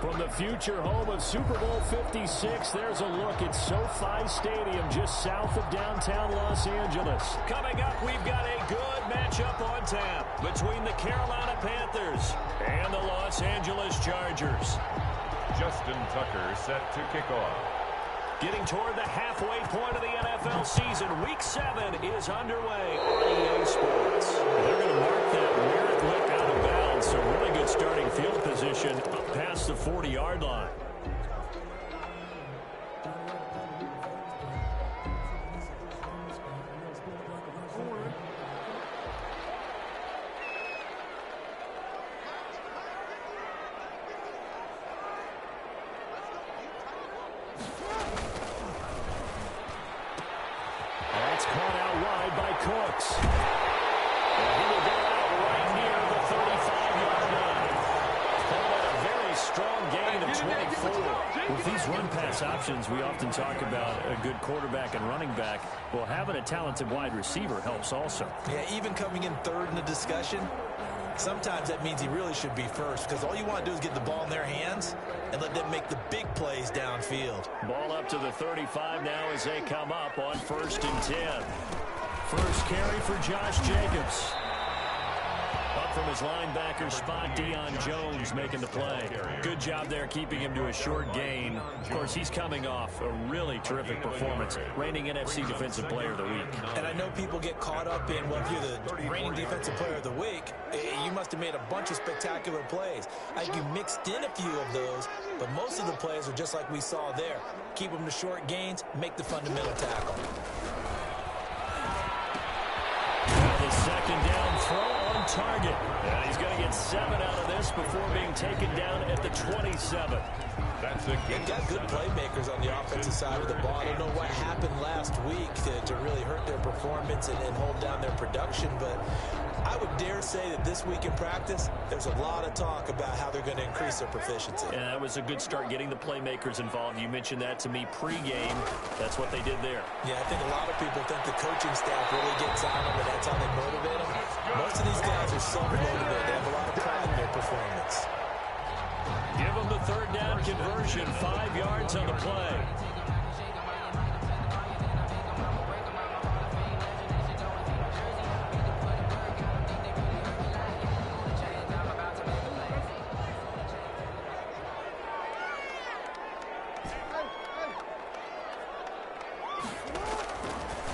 From the future home of Super Bowl 56, there's a look at SoFi Stadium just south of downtown Los Angeles. Coming up, we've got a good matchup on tap between the Carolina Panthers and the Los Angeles Chargers. Justin Tucker set to kick off. Getting toward the halfway point of the NFL season, Week 7 is underway on EA Sports. They're going to mark that weird lick out of bounds, so really good starting field position up past the 40-yard line. Options, we often talk about a good quarterback and running back. Well, having a talented wide receiver helps also. Yeah, even coming in third in the discussion, sometimes that means he really should be first, because all you want to do is get the ball in their hands and let them make the big plays downfield. Ball up to the 35 now as they come up on 1st and 10. First carry for Josh Jacobs. Up from his linebacker spot, Deion Jones making the play. Good job there keeping him to a short gain. Of course, he's coming off a really terrific performance, reigning NFC Defensive Player of the Week. And I know people get caught up in, well, if you're the reigning Defensive Player of the Week, you must have made a bunch of spectacular plays. I think you mixed in a few of those, but most of the plays are just like we saw there. Keep them to short gains, make the fundamental tackle. Now the second down throw on target. And he's going to get 7 out of this before being taken down at the 27. That's a good. Got good playmakers on the offensive side of the ball. I don't know what happened last week to really hurt their performance and hold down their production, but I would dare say that this week in practice, there's a lot of talk about how they're going to increase their proficiency. And that was a good start getting the playmakers involved. You mentioned that to me pregame. That's what they did there. Yeah, I think a lot of people think the coaching staff really gets on them, and that's how they motivate them. Most of these guys are self-motivated. They have a lot of pride in their performance. Give them the third down conversion, 5 yards on the play.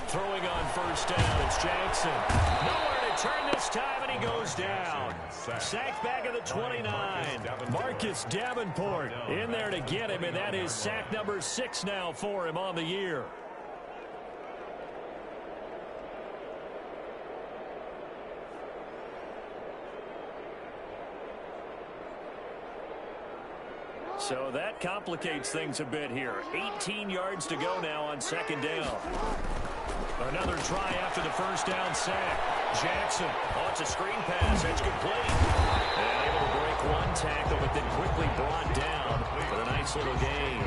Throwing on first down, it's Jackson. Nowhere to turn this time, and he goes down. Sacked back at the 29. Marcus Davenport in there to get him, and that is sack number 6 now for him on the year. So that complicates things a bit here. 18 yards to go now on second down. Another try after the first down sack. Jackson wants a screen pass. It's complete. And able to break one tackle, but then quickly brought down for a nice little gain.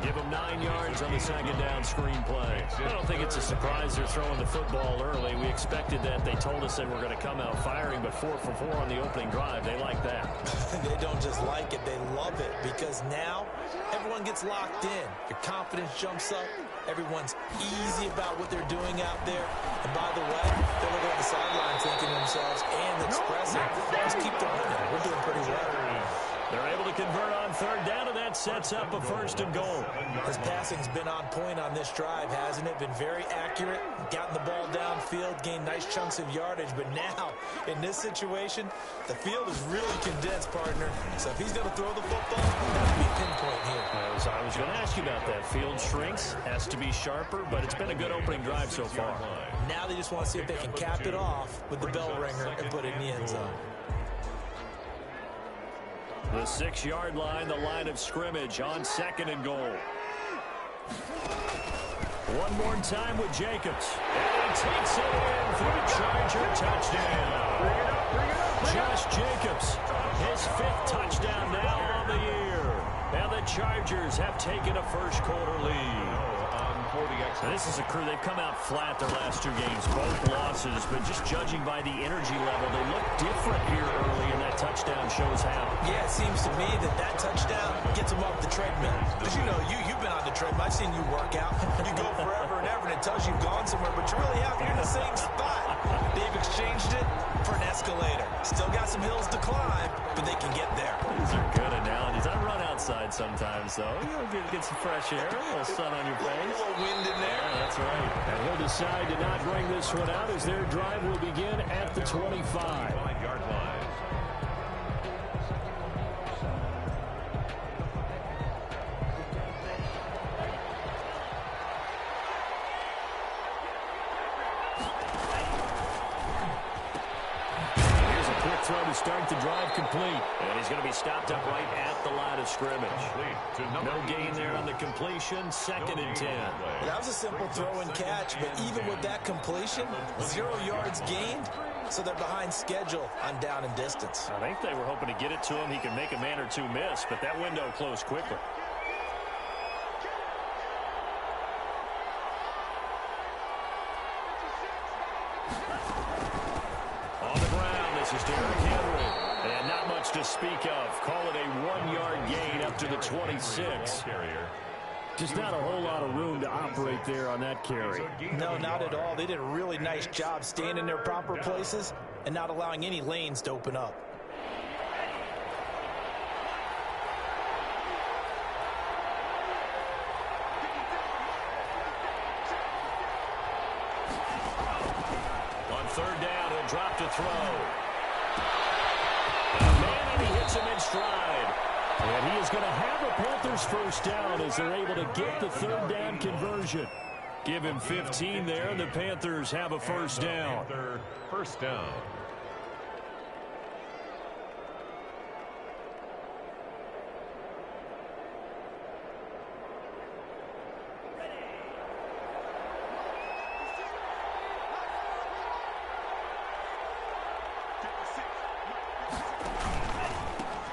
Give them 9 yards on the second down screen play. I don't think it's a surprise they're throwing the football early. We expected that. They told us they were going to come out firing, but 4 for 4 on the opening drive. They like that. They don't just like it, they love it, because now everyone gets locked in. Your confidence jumps up. Everyone's easy about what they're doing out there. And by the way, they're looking at the sideline thinking to themselves and expressing, just keep throwing it. We're doing pretty well. They're able to convert on third down, and that sets up a 1st and goal. His passing's been on point on this drive, hasn't it? Been very accurate, gotten the ball downfield, gained nice chunks of yardage. But now, in this situation, the field is really condensed, partner. So if he's going to throw the football, that would be pinpoint here. I was going to ask you about that. Field shrinks, has to be sharper, but it's been a good opening drive so far. Now they just want to see if they can cap it off with the bell ringer and put it in the end zone. The 6-yard line, the line of scrimmage on 2nd and goal. One more time with Jacobs. And he takes it in for a Charger touchdown. Josh Jacobs, his 5th touchdown now on the year. And the Chargers have taken a first quarter lead. for the extra. This is a crew, they've come out flat their last two games, both losses, but just judging by the energy level, they look different here early, and that touchdown shows how. Yeah, it seems to me that touchdown gets them off the treadmill. Because, you know, you've been on the treadmill. I've seen you work out. You go forever and ever, and it tells you you've gone somewhere, but you really haven't. You're in the same spot. They've exchanged it for an escalator. Still got some hills to climb, but they can get there. These are good analogies. I run outside sometimes, though. Get some fresh air, a little sun on your face. A little wind in there. Yeah, that's right. And he'll decide to not bring this one out as their drive will begin at the 25. 5-yard line. Throw to start the drive complete. And he's going to be stopped up right at the line of scrimmage. No gain there on the completion. Second and 10. That was a simple throw and catch, but even with that completion, 0 yards gained, so they're behind schedule on down and distance. I think they were hoping to get it to him. He could make a man or two miss, but that window closed quickly. This is Derrick Henry. And not much to speak of. Call it a 1-yard gain up to the 26. Just not a whole lot of room to operate there on that carry. No, not at all. They did a really nice job staying in their proper places and not allowing any lanes to open up. On third down, he'll drop to throw. And he hits him in stride. And he is going to have a Panthers first down as they're able to get the third down conversion. Give him 15 there, and the Panthers have a first down. First down.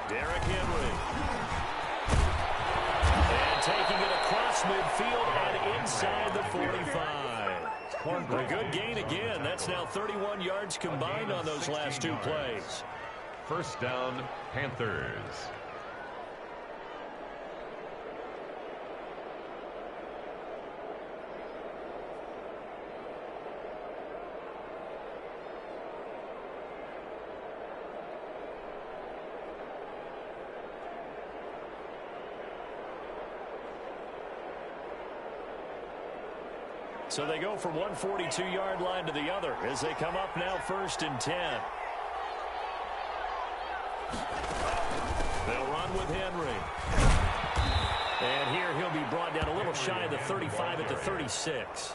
Derrick Henry. And taking it across midfield and inside the 45. A good gain again. That's now 31 yards combined on those last two plays. First down, Panthers. So they go from one 42-yard line to the other as they come up now first and 10. They'll run with Henry. And here he'll be brought down a little shy of the 35 at the 36.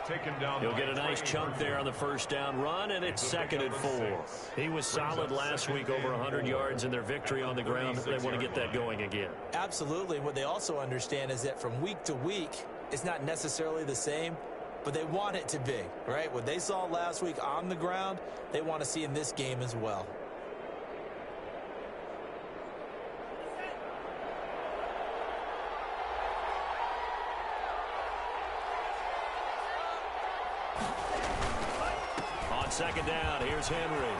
He'll get a nice chunk there on the first down run, and it's second and 4. He was solid last week, over 100 yards in their victory on the ground. They want to get that going again. Absolutely. What they also understand is that from week to week, it's not necessarily the same, but they want it to be, right? What they saw last week on the ground, they want to see in this game as well. On second down, here's Henry.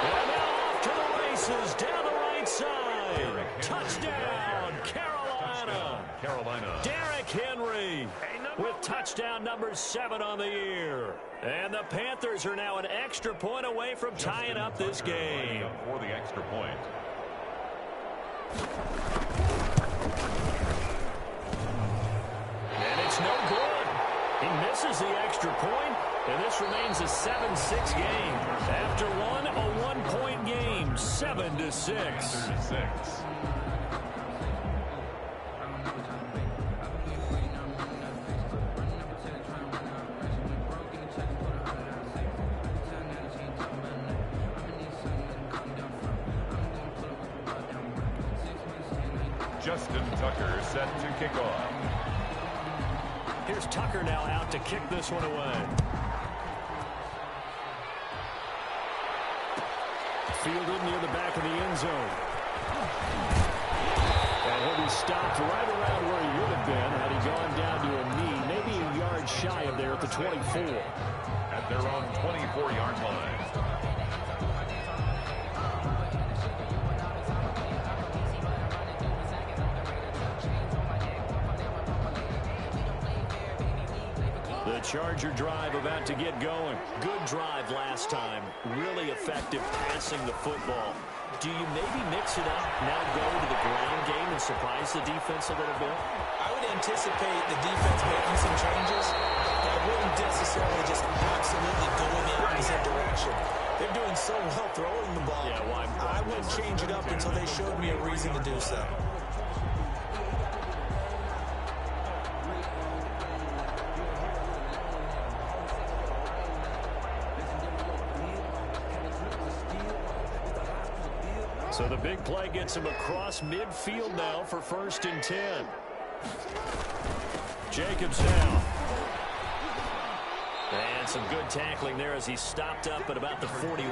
And now off to the races, down the right side. Touchdown, Carolina. Derrick Henry with touchdown number 7 on the year. And the Panthers are now an extra point away from tying up this game. For the extra point. And it's no good. He misses the extra point, and this remains a 7-6 game. After one, a one-point game, 7-6. 36. Justin Tucker set to kick off. Here's Tucker now out to kick this one away. Fielded near the back of the end zone. And he'll be stopped right around where he would have been had he gone down to a knee, maybe a yard shy of there at the 24. At their own 24-yard line. The Charger drive about to get going. Good drive last time. Really effective passing the football. Do you maybe mix it up, now go to the ground game and surprise the defense a little bit? I would anticipate the defense making some changes, but I wouldn't necessarily just absolutely go in the opposite direction. They're doing so well throwing the ball. Yeah, why I wouldn't change it up until they showed me a reason to do so. So the big play gets him across midfield now for 1st and 10. Jacobs now. And some good tackling there as he stopped up at about the 41.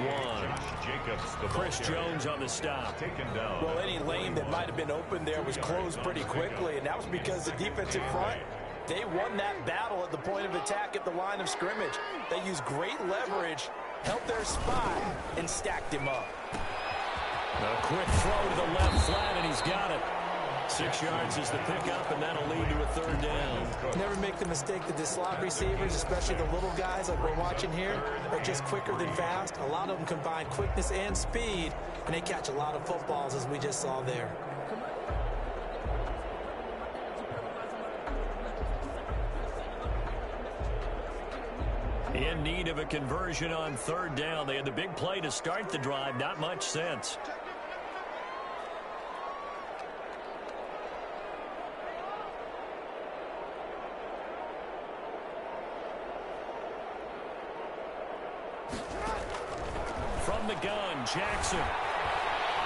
Chris Jones on the stop. Taken down. Well, any lane that might have been open there was closed pretty quickly, and that was because the defensive front, they won that battle at the point of attack at the line of scrimmage. They used great leverage, held their spot, and stacked him up. A quick throw to the left flat, and he's got it. 6 yards is the pickup, and that'll lead to a 3rd down. Never make the mistake that the slot receivers, especially the little guys like we're watching here, are just quicker than fast. A lot of them combine quickness and speed, and they catch a lot of footballs, as we just saw there. In need of a conversion on 3rd down. They had the big play to start the drive. Not much sense. From the gun, Jackson.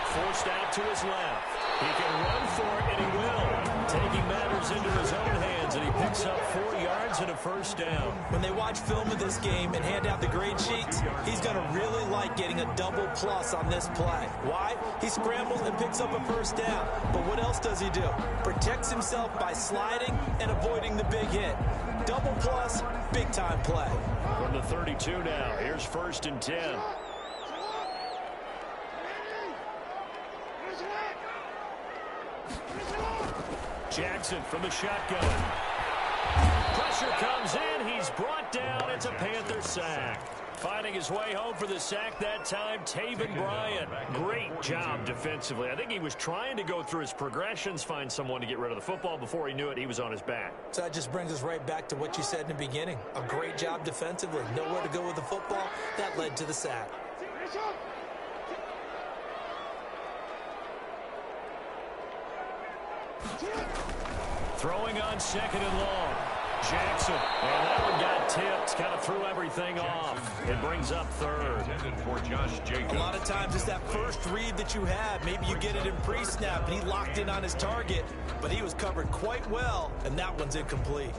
Forced out to his left. He can run for it, and he will. Taking matters into his own hands, and he picks up 4 yards and a 1st down. When they watch film of this game and hand out the grade sheets, he's going to really like getting a double plus on this play. Why? He scrambles and picks up a 1st down. But what else does he do? Protects himself by sliding and avoiding the big hit. Double plus, big-time play. From the 32 now, here's 1st and 10. Jackson from the shotgun. Pressure comes in. He's brought down. It's a Panther sack. Finding his way home for the sack that time, Taven Bryan. Great job defensively. I think he was trying to go through his progressions, find someone to get rid of the football. Before he knew it, he was on his back. So that just brings us right back to what you said in the beginning. A great job defensively. Nowhere to go with the football. That led to the sack. Throwing on 2nd and long. Jackson. And that one got tipped. Kind of threw everything off. It brings up 3rd. For Josh Jacobs. A lot of times it's that first read that you have. Maybe you get it in pre-snap, and he locked in on his target. But he was covered quite well, and that one's incomplete.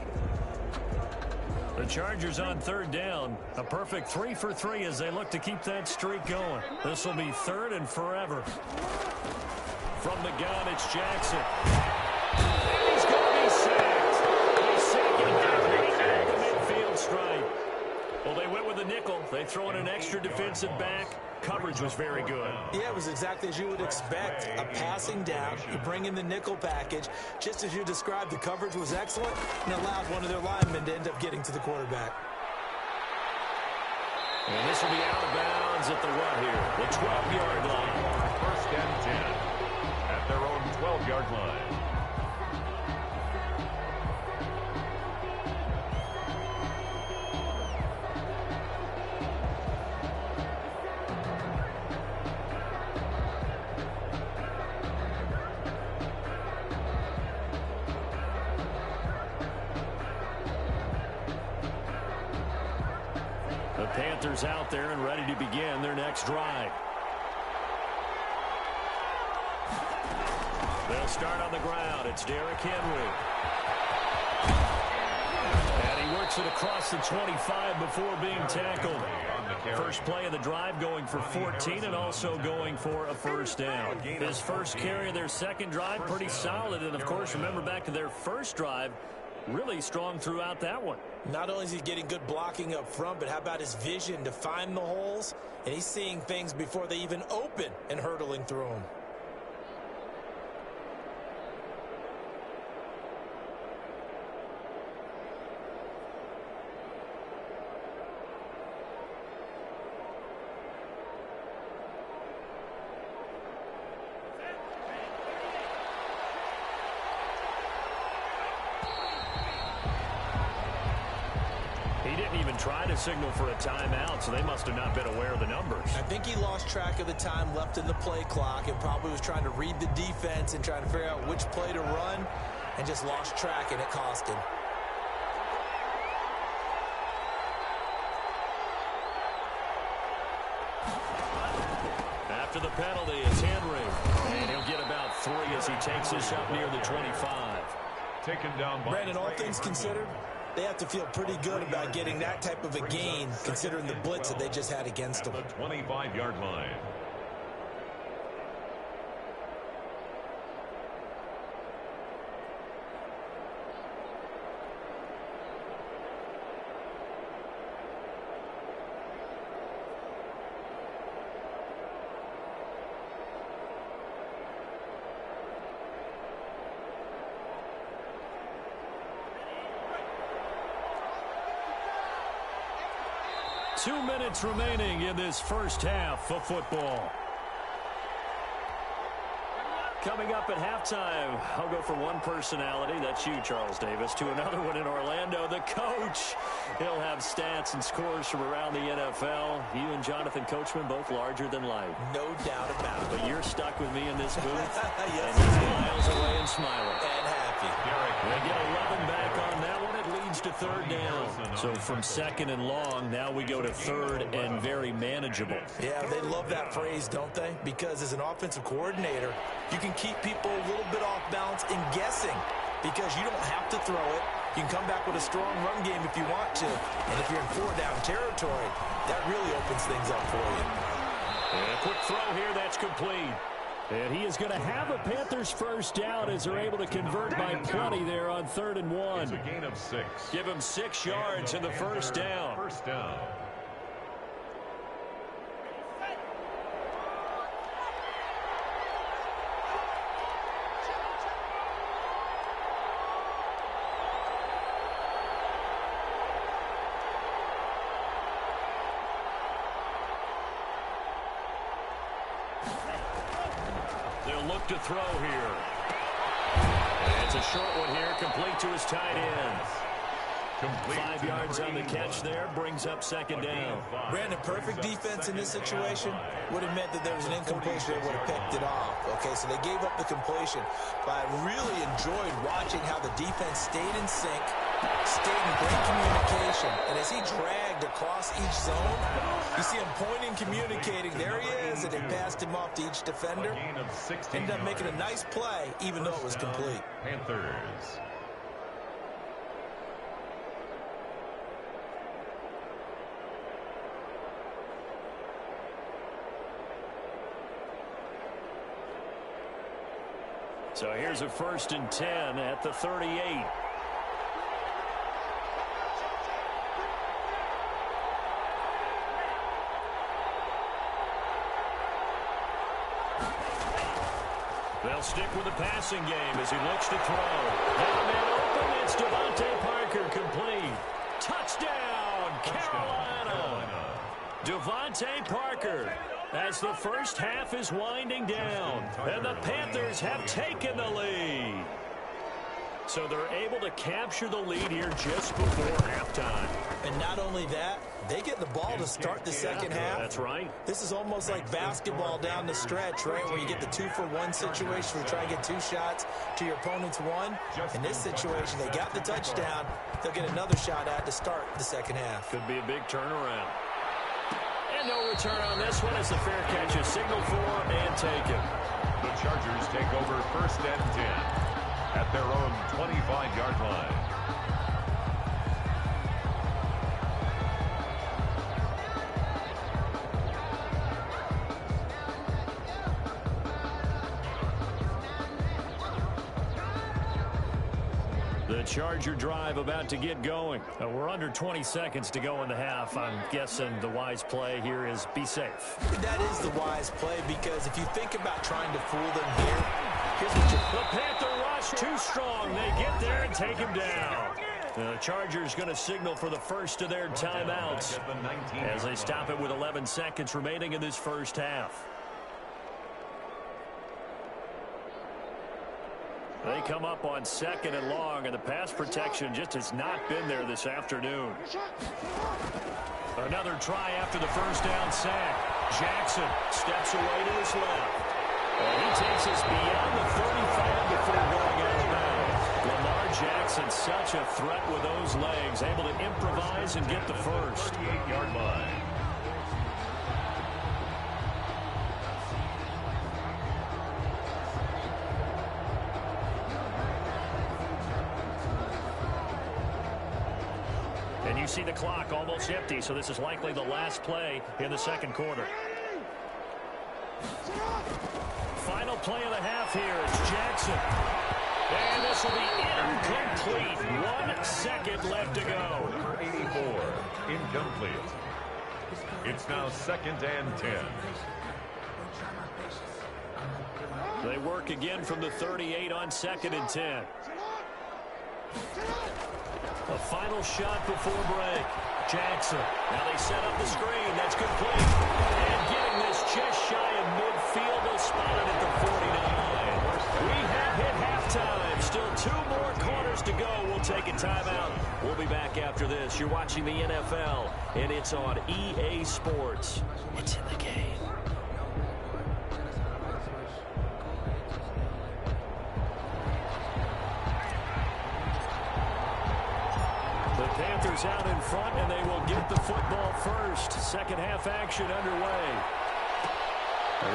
The Chargers on 3rd down. A perfect 3 for 3 as they look to keep that streak going. This will be 3rd and forever. From the gun, it's Jackson. And he's going to be sacked. They sack him at the midfield stripe. Well, they went with a nickel. They throw in an extra defensive back. Coverage was very good. Yeah, it was exactly as you would expect. A passing down. You bring in the nickel package. Just as you described, the coverage was excellent and allowed one of their linemen to end up getting to the quarterback. And this will be out of bounds at the what here? The 12-yard line. 1st and 10 at their own 12-yard line. The Panthers out there and ready to begin their next drive. They'll start on the ground. It's Derrick Henry. And he works makes it across the 25 before being tackled. First play of the drive going for 14 and also going for a first down. His first carry of their second drive, pretty solid. And, of course, remember back to their first drive, really strong throughout that one. Not only is he getting good blocking up front, but how about his vision to find the holes? And he's seeing things before they even open and hurtling through them. He didn't even try to signal for a timeout, so they must have not been aware of the numbers. I think he lost track of the time left in the play clock and probably was trying to read the defense and trying to figure out which play to run and just lost track, and it cost him. After the penalty, it's Henry. And he'll get about 3 as he takes this up near the 25. Taken down by Brandon, all things considered, they have to feel pretty good about getting that type of a gain considering the blitz that they just had against them. the 25-yard line. Two minutes remaining in this first half of football. Coming up at halftime, I'll go for one personality. That's you, Charles Davis. To another one in Orlando, the coach. He'll have stats and scores from around the NFL. You and Jonathan Coachman, both larger than life. No doubt about it. But you're stuck with me in this booth. Yes, and he's miles away and smiling. and happy. They get 11 back on that one. It leads to third down. So from second and long, now we go to third and very manageable. Yeah, they love that phrase, don't they? Because as an offensive coordinator, you can keep people a little bit off balance and guessing because you don't have to throw it. You can come back with a strong run game if you want to. And if you're in four-down territory, that really opens things up for you. And a quick throw here, that's complete. And he is going to have a Panthers first down as they're able to convert by plenty there on 3rd and 1. It's a gain of 6. Give him 6 yards in the first down. First down. They'll look to throw here. And it's a short one here, complete to his tight end. 5 yards on the catch there, brings up second down. Brandon, perfect defense in this situation would have meant that there was an incompletion. They would have picked it off. Okay, so they gave up the completion. But I really enjoyed watching how the defense stayed in sync, stayed in great communication. And as he dragged across each zone, you see him pointing, communicating. There he is, and it passed him off to each defender. Ended up making a nice play, even though it was complete. Panthers. So here's a 1st and 10 at the 38. They'll stick with the passing game as he looks to throw. Now man open, it's Devontae Parker, complete. Touchdown, Carolina. Devontae Parker, as the first half is winding down, and the Panthers have taken the lead. So they're able to capture the lead here just before halftime. And not only that, they get the ball to start the second half. That's right. This is almost like basketball down the stretch, right, where you get the 2-for-1 situation where you try and get 2 shots to your opponent's 1. In this situation, they got the touchdown. They'll get another shot at to start the second half. Could be a big turnaround. And no return on this one as the fair catch is signaled for and taken. The Chargers take over 1st and 10 at their own 25-yard line. The Charger drive about to get going. We're under 20 seconds to go in the half. I'm guessing the wise play here is be safe. That is the wise play, because if you think about trying to fool them here, here's what you're... The Panther rush too strong. They get there and take him down. The Chargers going to signal for the first of their timeouts as they stop it with 11 seconds remaining in this first half. They come up on 2nd and long, and the pass protection just has not been there this afternoon. Another try after the first down sack. Jackson steps away to his left. He takes us beyond the 35 before going out of bounds. Lamar Jackson, such a threat with those legs, able to improvise and get the first. 38-yard line. And you see the clock almost empty, so this is likely the last play in the second quarter. Final play of the half here. It's Jackson. And this will be incomplete. 1 second left to go. Number 84, incomplete. It's now 2nd and 10. They work again from the 38 on 2nd and 10. A final shot before break. Jackson. Now they set up the screen. That's complete. And getting this just shy of midfield. They'll spot it at the 49. We have hit halftime. Still 2 more quarters to go. We'll take a timeout. We'll be back after this. You're watching the NFL, and it's on EA Sports. It's in the game. Panthers out in front, and they will get the football first. Second half action underway.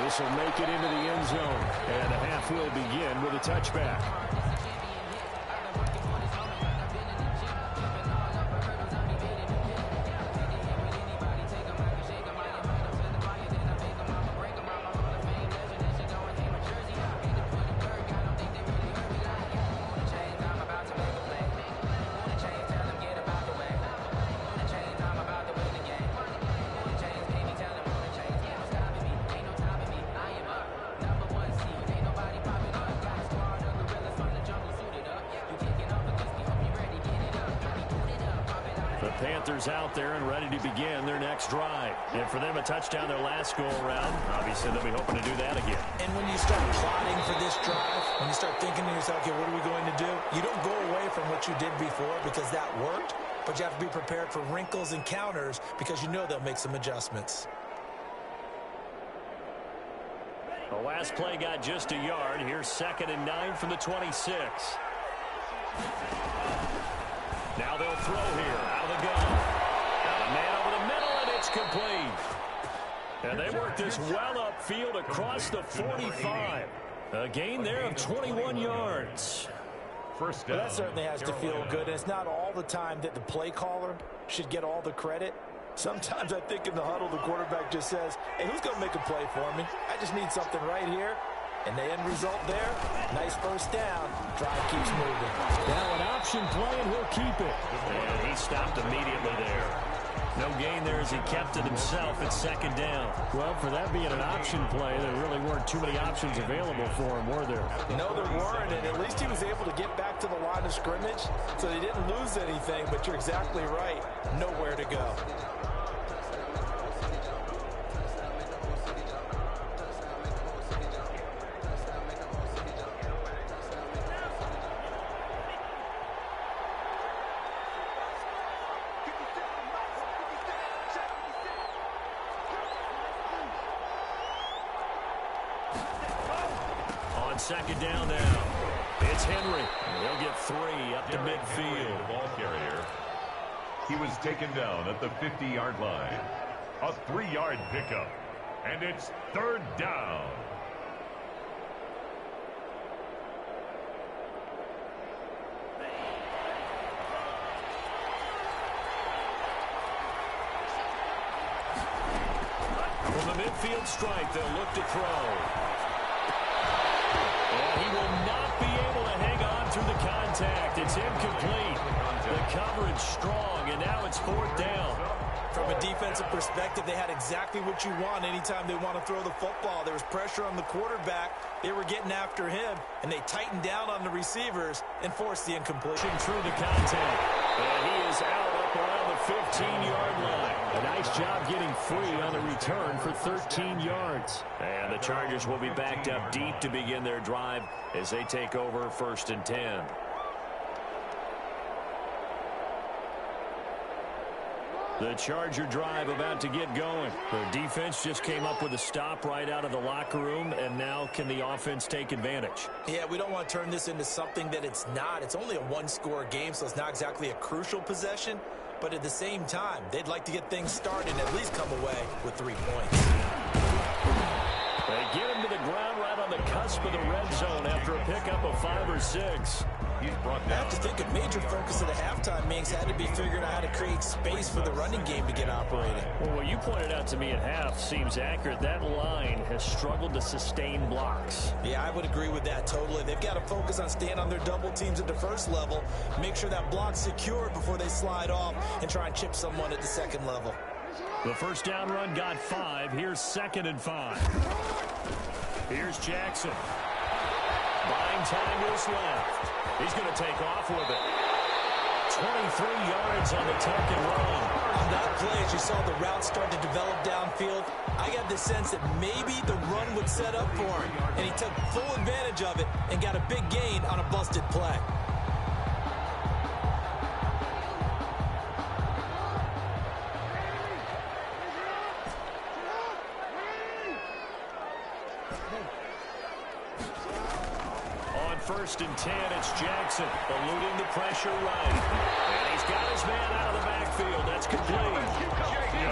This will make it into the end zone, and the half will begin with a touchback. Panthers out there and ready to begin their next drive. And for them, a touchdown their last go-around. Obviously, they'll be hoping to do that again. And when you start plotting for this drive, when you start thinking to yourself, okay, what are we going to do? You don't go away from what you did before because that worked, but you have to be prepared for wrinkles and counters because you know they'll make some adjustments. The last play got just a yard. Here's 2nd and 9 from the 26. Now they'll throw here out of the gun. Got a man over the middle, and it's complete. And they work this well upfield across the 45. A gain there of 21 yards. First down. Well, that certainly has to feel good. And it's not all the time that the play caller should get all the credit. Sometimes I think in the huddle, the quarterback just says, hey, who's going to make a play for me? I just need something right here. And the end result there, nice first down. Drive keeps moving. Now an option play, and he'll keep it. And he stopped immediately there. No gain there as he kept it himself at 2nd down. Well, for that being an option play, there really weren't too many options available for him, were there? No, there weren't, and at least he was able to get back to the line of scrimmage, so he didn't lose anything, but you're exactly right. Nowhere to go. On 2nd down now, it's Henry. They'll get 3 up to midfield. The ball carrier. He was taken down at the 50-yard line. A 3-yard pickup. And it's 3rd down. From the midfield stripe, they'll look to throw. And he will not be able to hang on through the contact. contact. It's incomplete. The coverage strong, and now it's 4th down. From a defensive perspective, they had exactly what you want anytime they want to throw the football. There was pressure on the quarterback. They were getting after him, and they tightened down on the receivers and forced the incompletion. Through the contact. And he is out up around the 15-yard line. A nice job getting free on the return for 13 yards. And the Chargers will be backed up deep to begin their drive as they take over 1st and 10. The Charger drive about to get going. The defense just came up with a stop right out of the locker room, and now can the offense take advantage? Yeah, we don't want to turn this into something that it's not. It's only a one-score game, so it's not exactly a crucial possession. But at the same time, they'd like to get things started and at least come away with 3 points. They get him to the ground right on the cusp of the red zone after a pickup of 5 or 6. I have to think a major focus of the halftime meetings had to be figuring out how to create space for the running game to get operating. Well, what you pointed out to me at half seems accurate. That line has struggled to sustain blocks. Yeah, I would agree with that totally. They've got to focus on staying on their double teams at the first level, make sure that block's secured before they slide off and try and chip someone at the second level. The first down run got 5. Here's 2nd and 5. Here's Jackson. Buying time to his left. He's going to take off with it. 23 yards on the tuck and run. On that play, as you saw the route start to develop downfield, I got the sense that maybe the run would set up for him. And he took full advantage of it and got a big gain on a busted play. First and 10, it's Jackson eluding the pressure right. And he's got his man out of the backfield. That's complete.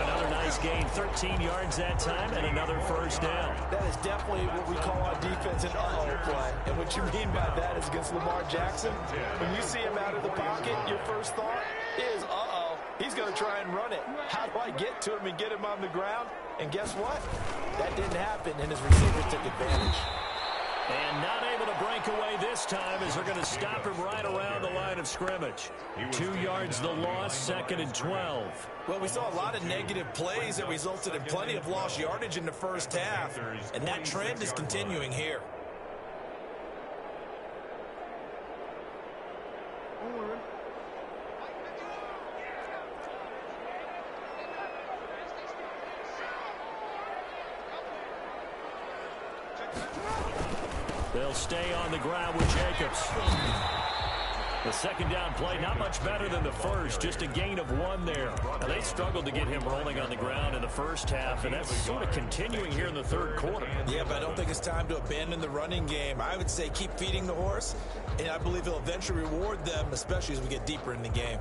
Another nice gain, 13 yards that time, and another first down. That is definitely what we call on defense an uh-oh play. And what you mean by that is against Lamar Jackson, when you see him out of the pocket, your first thought is, uh-oh, he's going to try and run it. How do I get to him and get him on the ground? And guess what? That didn't happen, and his receiver took advantage. And not able to break away this time as they're going to stop him right around the line of scrimmage. 2 yards the loss, 2nd and 12. Well, we saw a lot of negative plays that resulted in plenty of lost yardage in the first half. And that trend is continuing here. They'll stay on the ground with Jacobs. The second down play, not much better than the first, just a gain of 1 there. Now, they struggled to get him rolling on the ground in the first half, and that's sort of continuing here in the third quarter. Yeah, but I don't think it's time to abandon the running game. I would say keep feeding the horse, and I believe he'll eventually reward them, especially as we get deeper in the game.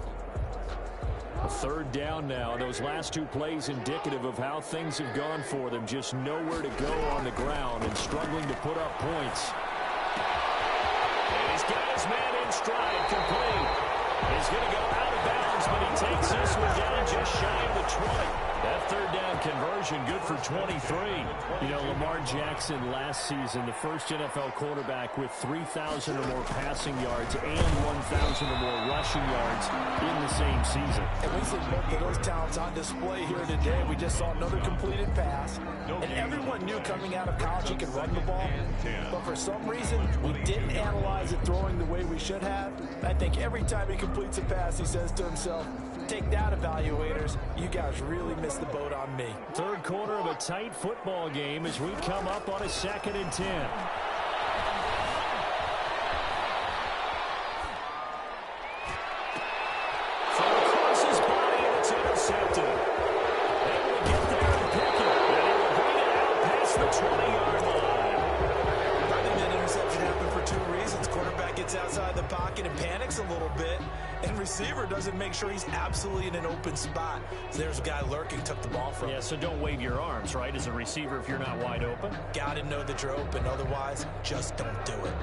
A third down now. Those last 2 plays indicative of how things have gone for them. Just nowhere to go on the ground and struggling to put up points. And he's got his man in stride, complete. He's going to go out of bounds, but he takes this one down just shy of the 20. That third down conversion good for 23. You know, Lamar Jackson last season, the first NFL quarterback with 3,000 or more passing yards and 1,000 or more rushing yards in the same season. And we see both of those talents on display here today. We just saw another completed pass. And everyone knew coming out of college he could run the ball. But for some reason, we didn't analyze it throwing the way we should have. I think every time he completes a pass, he says to himself, take that, evaluators. You guys really missed the boat on me. Third quarter of a tight football game as we come up on a 2nd and 10. From across his body, and it's intercepted. Able to get there and pick it. And he will bring it out past the 20-yard line. I think that interception happened for 2 reasons. Quarterback gets outside the pocket and panics a little bit. And receiver doesn't make sure he's absolutely in an open spot. So there's a guy lurking, took the ball from him. Yeah, so don't wave your arms, right, as a receiver if you're not wide open. Got to know that you're open. Otherwise, just don't do it.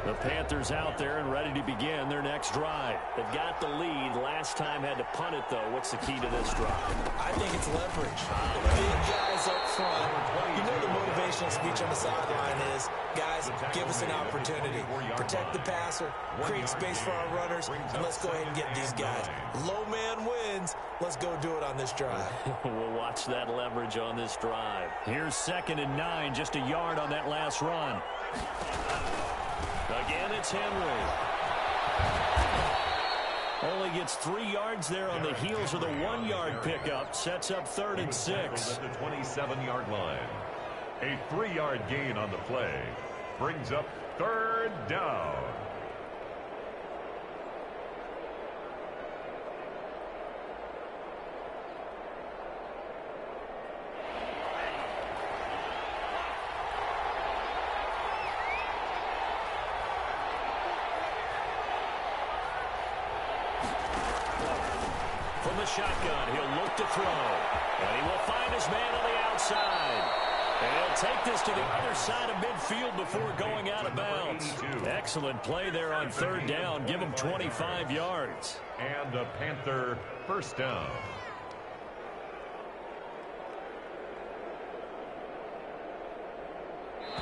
The Panthers out there and ready to begin their next drive. They've got the lead. Last time had to punt it, though. What's the key to this drive? I think it's leverage. The big guys up front, you know the motivation is to be speech on the sideline is, guys, give us an opportunity. Protect the passer, create space for our runners, and let's go ahead and get these guys. Low man wins. Let's go do it on this drive. We'll watch that leverage on this drive. Here's 2nd and 9, just a yard on that last run. Again, it's Henry. Only gets 3 yards there on the heels of the 1-yard pickup. Sets up 3rd and 6. At the 27-yard line. A 3-yard gain on the play brings up 3rd down. From the shotgun, he'll look to throw. And he will find his man on the outside. And he'll take this to the other side of midfield before going out of bounds. Excellent play there on 3rd down. Give him 25 yards. And a Panther first down.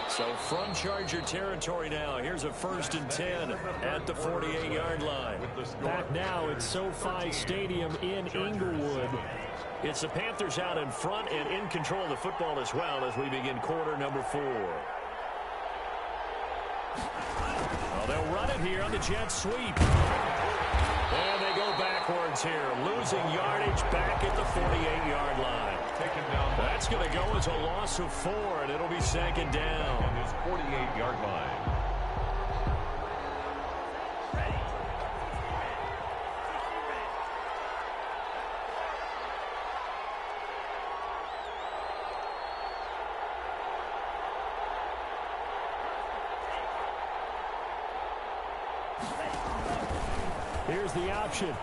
So from Charger territory now, here's a 1st and 10 at the 48-yard line. Back now at SoFi Stadium in Inglewood. It's the Panthers out in front and in control of the football as well as we begin quarter number 4. Well, they'll run it here on the jet sweep. And they go backwards here, losing yardage back at the 48-yard line. Taken down. That's going to go as a loss of 4, and it'll be 2nd down. On his 48-yard line. Here's the option.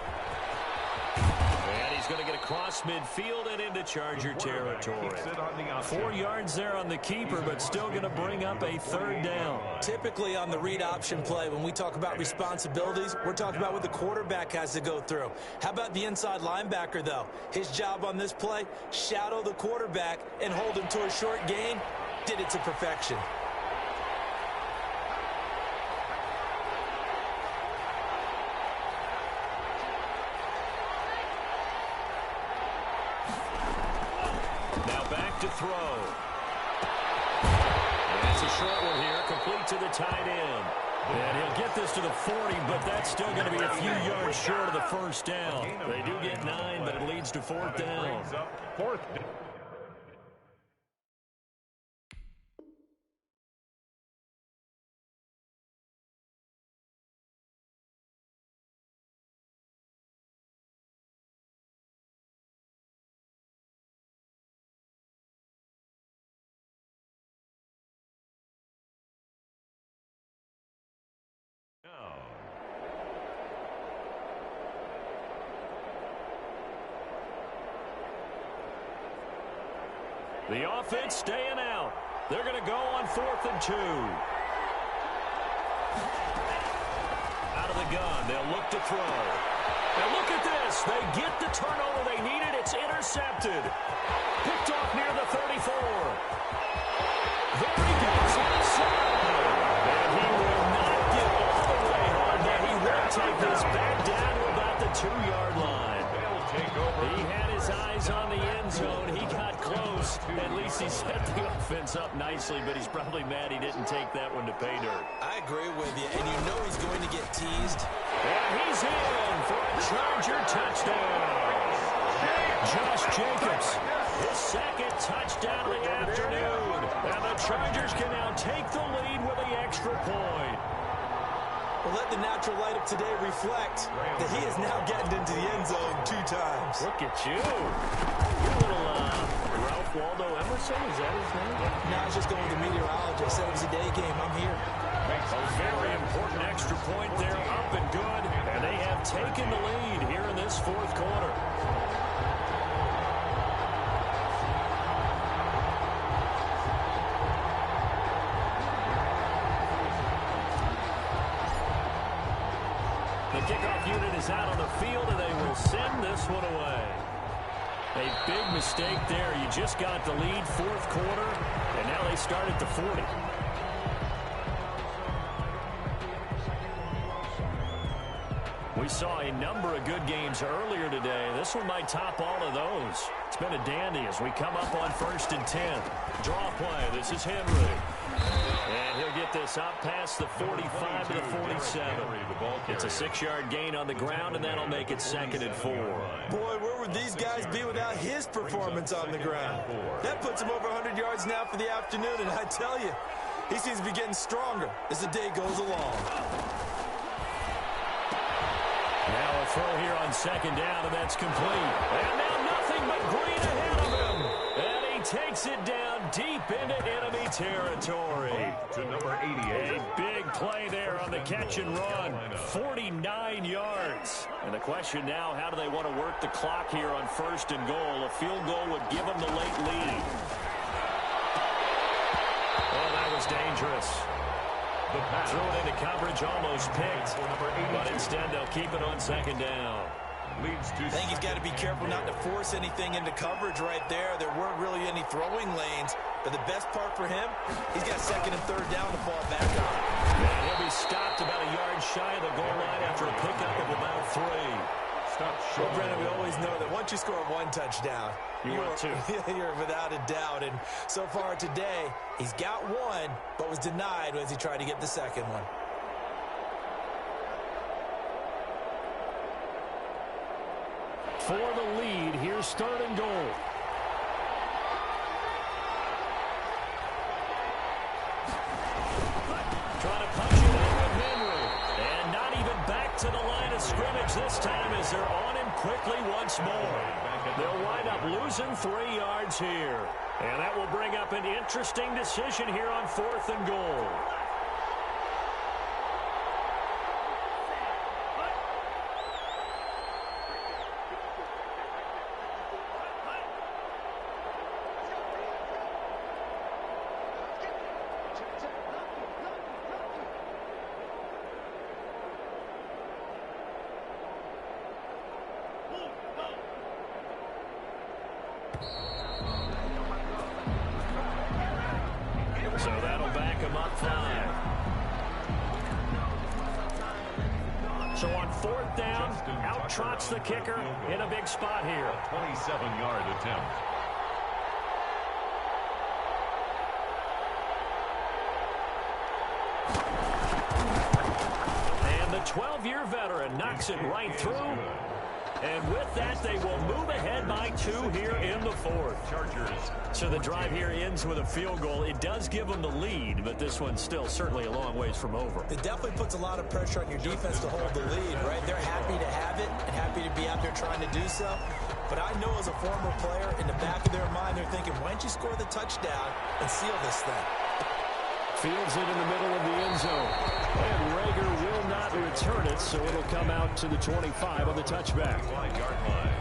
And he's going to get across midfield and into Charger territory. 4 yards there on the keeper, but still going to bring up a 3rd down. Typically on the read option play, when we talk about responsibilities, we're talking about what the quarterback has to go through. How about the inside linebacker, though? His job on this play, shadow the quarterback and hold him to a short gain. Did it to perfection. To throw. And it's a short one here, complete to the tight end. And he'll get this to the 40, but that's still going to be a few yards short of the 1st down. They do get 9, but it leads to 4th down. 4th down. The offense staying out. They're going to go on 4th and 2. Out of the gun, they'll look to throw. And look at this. They get the turnover they needed. It's intercepted. Picked off near the 34. There he goes inside. And he will not get all the way on that. He will take this back down to about the 2-yard line. They'll take over. He had his eyes on the end zone. He got close. At least he set the offense up nicely, but he's probably mad he didn't take that one to pay dirt. I agree with you, and you know he's going to get teased. And he's in for a Charger touchdown. Josh Jacobs, his 2nd touchdown of the afternoon. And the Chargers can now take the lead with the extra point. Well, let the natural light of today reflect that he is now getting into the end zone 2 times. Look at you. You're a little Ralph Waldo Emerson, is that his name? No, I was just going with the meteorologist. Said it was a day game. I'm here. A very important extra point there, up and good. And they have taken the lead here in this 4th quarter. The kickoff unit is out on the field, and they will send this one away. A big mistake there. You just got the lead, fourth quarter, and now they start at the 40. We saw a number of good games earlier today. This one might top all of those. It's been a dandy as we come up on 1st and 10. Draw play. This is Henry. And he'll get this up past the 45 to the 47. It's a 6-yard gain on the ground, and that'll make it 2nd and 4. Boy, where would these guys be without his performance on the ground? That puts him over 100 yards now for the afternoon, and I tell you, he seems to be getting stronger as the day goes along. Now a throw here on 2nd down, and that's complete. And now nothing but green ahead of him. And he takes it down deep into enemy territory. To number 88. A big play there on the catch and run. 49 yards. And the question now, how do they want to work the clock here on 1st and goal? A field goal would give them the late lead. Oh, that was dangerous. Threw it into coverage, almost picked, but instead they'll keep it on 2nd down. I think he's got to be careful not to force anything into coverage right there. There weren't really any throwing lanes, but the best part for him, he's got 2nd and 3rd down to fall back on. And he'll be stopped about a yard shy of the goal line after a pickup of about 3. Well, Brennan, we always know that once you score 1 touchdown, you're without a doubt. And so far today, he's got 1, but was denied as he tried to get the 2nd one. For the lead, here's 3rd and goal. Trying to punch it in with Henry. And not even back to the line of scrimmage this time as they're on him quickly once more. They'll wind up losing 3 yards here. And that will bring up an interesting decision here on 4th and goal. So that'll back him up 5. So on 4th down, out trots the kicker in a big spot here. 27-yard attempt. And the 12-year veteran knocks it right through. And with that, they will move ahead by 2 here in the 4th. Chargers. So the drive here ends with a field goal. It does give them the lead, but this one's still certainly a long ways from over. It definitely puts a lot of pressure on your defense to hold the lead, right? They're happy to have it and happy to be out there trying to do so. But I know as a former player, in the back of their mind, they're thinking, why don't you score the touchdown and seal this thing? Fields it in the middle of the end zone. And Rager will not return it, so it'll come out to the 25 on the touchback. 5-yard line.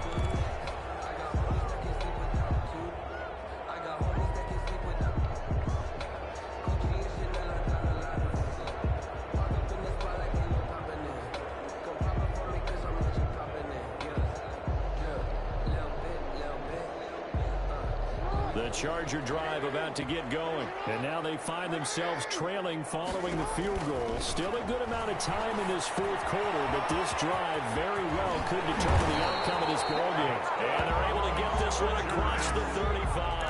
The Charger drive about to get going. And now they find themselves trailing following the field goal. Still a good amount of time in this 4th quarter, but this drive very well could determine the outcome of this ballgame. And they're able to get this one across the 35.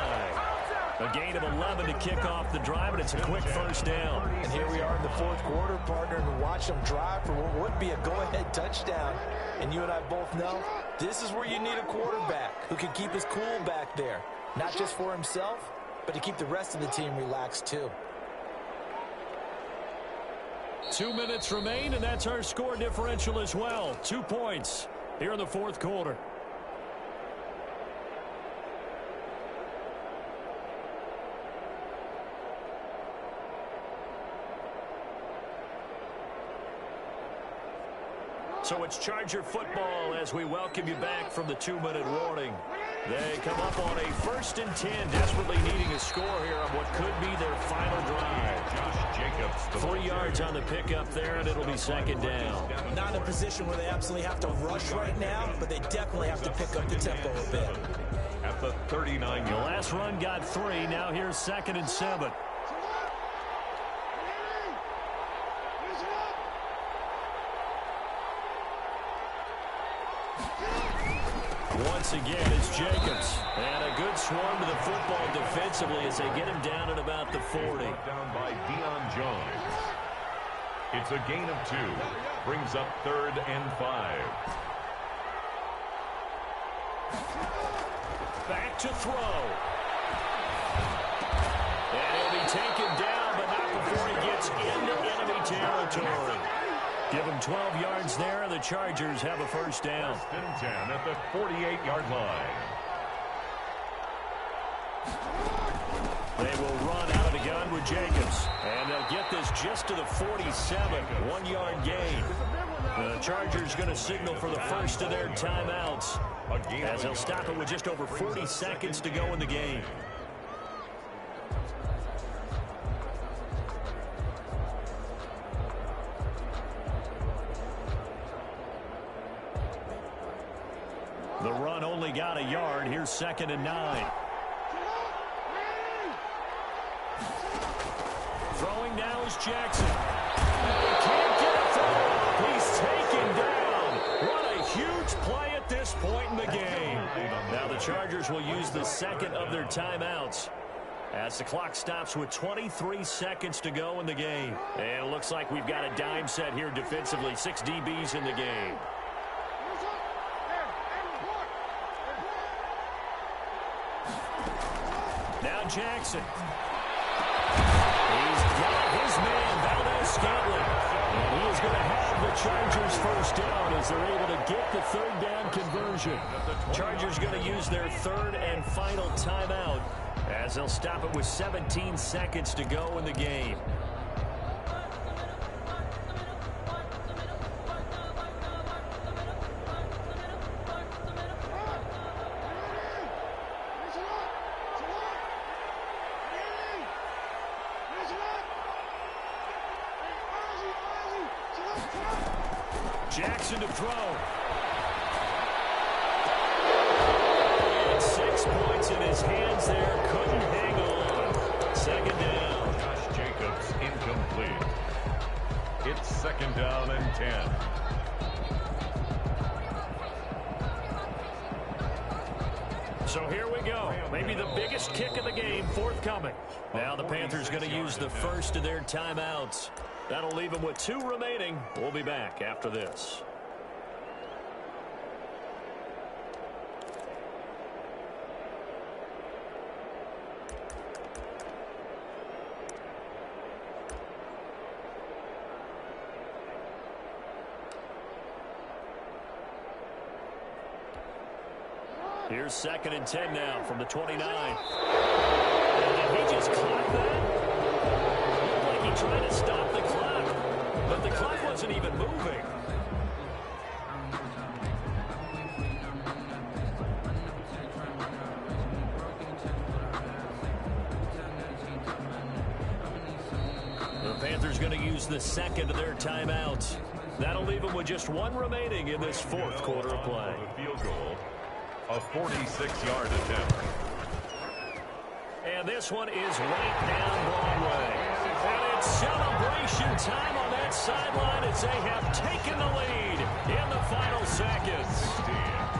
A gain of 11 to kick off the drive, and it's a quick 1st down. And here we are in the 4th quarter, partner, and watch them drive for what would be a go-ahead touchdown. And you and I both know this is where you need a quarterback who can keep his cool back there. Not just for himself, but to keep the rest of the team relaxed too. 2 minutes remain, and that's our score differential as well. 2 points here in the 4th quarter. So it's Charger football as we welcome you back from the 2-minute warning. They come up on a 1st and 10, desperately needing a score here on what could be their final drive. Josh Jacobs. 3 yards on the pickup there, and it'll be 2nd down. Not in a position where they absolutely have to rush right now, but they definitely have to pick up the tempo a bit. at the 39. The last run got 3. Now here's 2nd and 7. Once again, it's Jacobs. And a good swarm to the football defensively as they get him down at about the 40. Down by Deion Jones. It's a gain of 2. Brings up 3rd and 5. Back to throw. And he'll be taken down, but not before he gets into enemy territory. Give him 12 yards there, and the Chargers have a first down. 10 at the 48-yard line. They will run out of the gun with Jacobs. And they'll get this just to the 47. 1-yard gain. The Chargers going to signal for the first of their timeouts, as they'll stop it with just over 40 seconds to go in the game. The run only got a yard. Here's 2nd and 9. Throwing now is Jackson. He can't get a throw. He's taken down. What a huge play at this point in the game. Now the Chargers will use the 2nd of their timeouts as the clock stops with 23 seconds to go in the game. And it looks like we've got a dime set here defensively. 6 DBs in the game. Now Jackson. He's got his man, Valdez-Scantling. And he is going to have the Chargers first down as they're able to get the 3rd down conversion. Chargers going to use their 3rd and final timeout as they'll stop it with 17 seconds to go in the game. Jackson to throw. And 6 points in his hands there. Couldn't hang on. 2nd down. Josh Jacobs incomplete. It's 2nd down and 10. So here we go. Maybe the biggest kick of the game forthcoming. Now the Panthers going to use the first of their timeouts. That'll leave them with 2 remaining. We'll be back after this. Here's 2nd and 10 now from the 29. And he just caught that. Looked like he tried to stop the clock, but the clock wasn't even moving. The Panthers going to use the 2nd of their timeouts. That'll leave them with just 1 remaining in this 4th quarter of play. Field goal. A 46-yard attempt. And this one is right down Broadway. And it's celebration time on that sideline as they have taken the lead in the final seconds.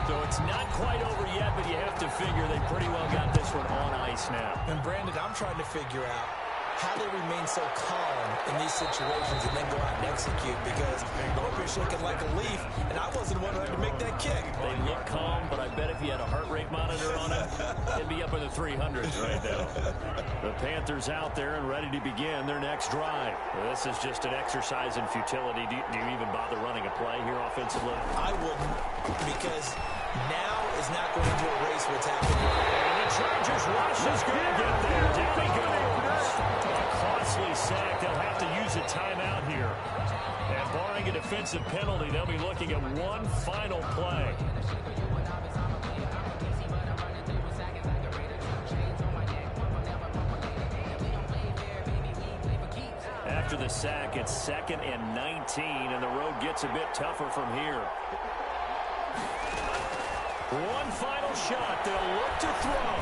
So it's not quite over yet, but you have to figure they pretty well got this one on ice now. And Brandon, I'm trying to figure out how they remain so calm in these situations and then go out and execute, because I'm up here shaking like a leaf, and I wasn't the one who had to make that kick. They look calm, but I bet if you had a heart rate monitor on it, it'd be up in the 300s right now. The Panthers out there and ready to begin their next drive. This is just an exercise in futility. Do you even bother running a play here offensively? I wouldn't, because now is not going to erase what's happening. And the Chargers rush is going to get there. Down he goes. A costly sack. They'll have to use a timeout here. And barring a defensive penalty, they'll be looking at one final play. After the sack, it's 2nd and 19, and the road gets a bit tougher from here. One final shot. They'll look to throw.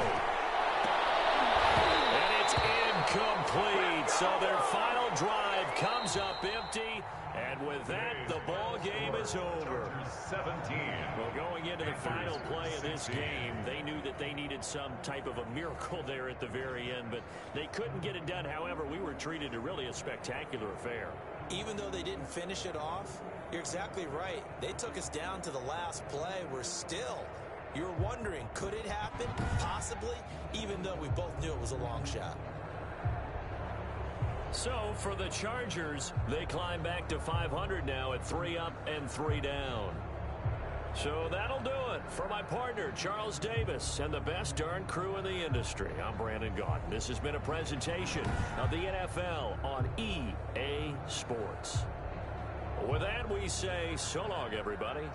And it's incomplete. So their final drive comes up empty. And with that, the ball game is over. 17. Well, going into the final play of this game, they knew that they needed some type of a miracle there at the very end, but they couldn't get it done. However, we were treated to really a spectacular affair. Even though they didn't finish it off, you're exactly right. They took us down to the last play. You're wondering, could it happen? Possibly, even though we both knew it was a long shot. So for the Chargers, they climb back to 500 now at 3 up and 3 down. So that'll do it for my partner, Charles Davis, and the best darn crew in the industry. I'm Brandon Gaudin. This has been a presentation of the NFL on EA Sports. With that, we say so long, everybody.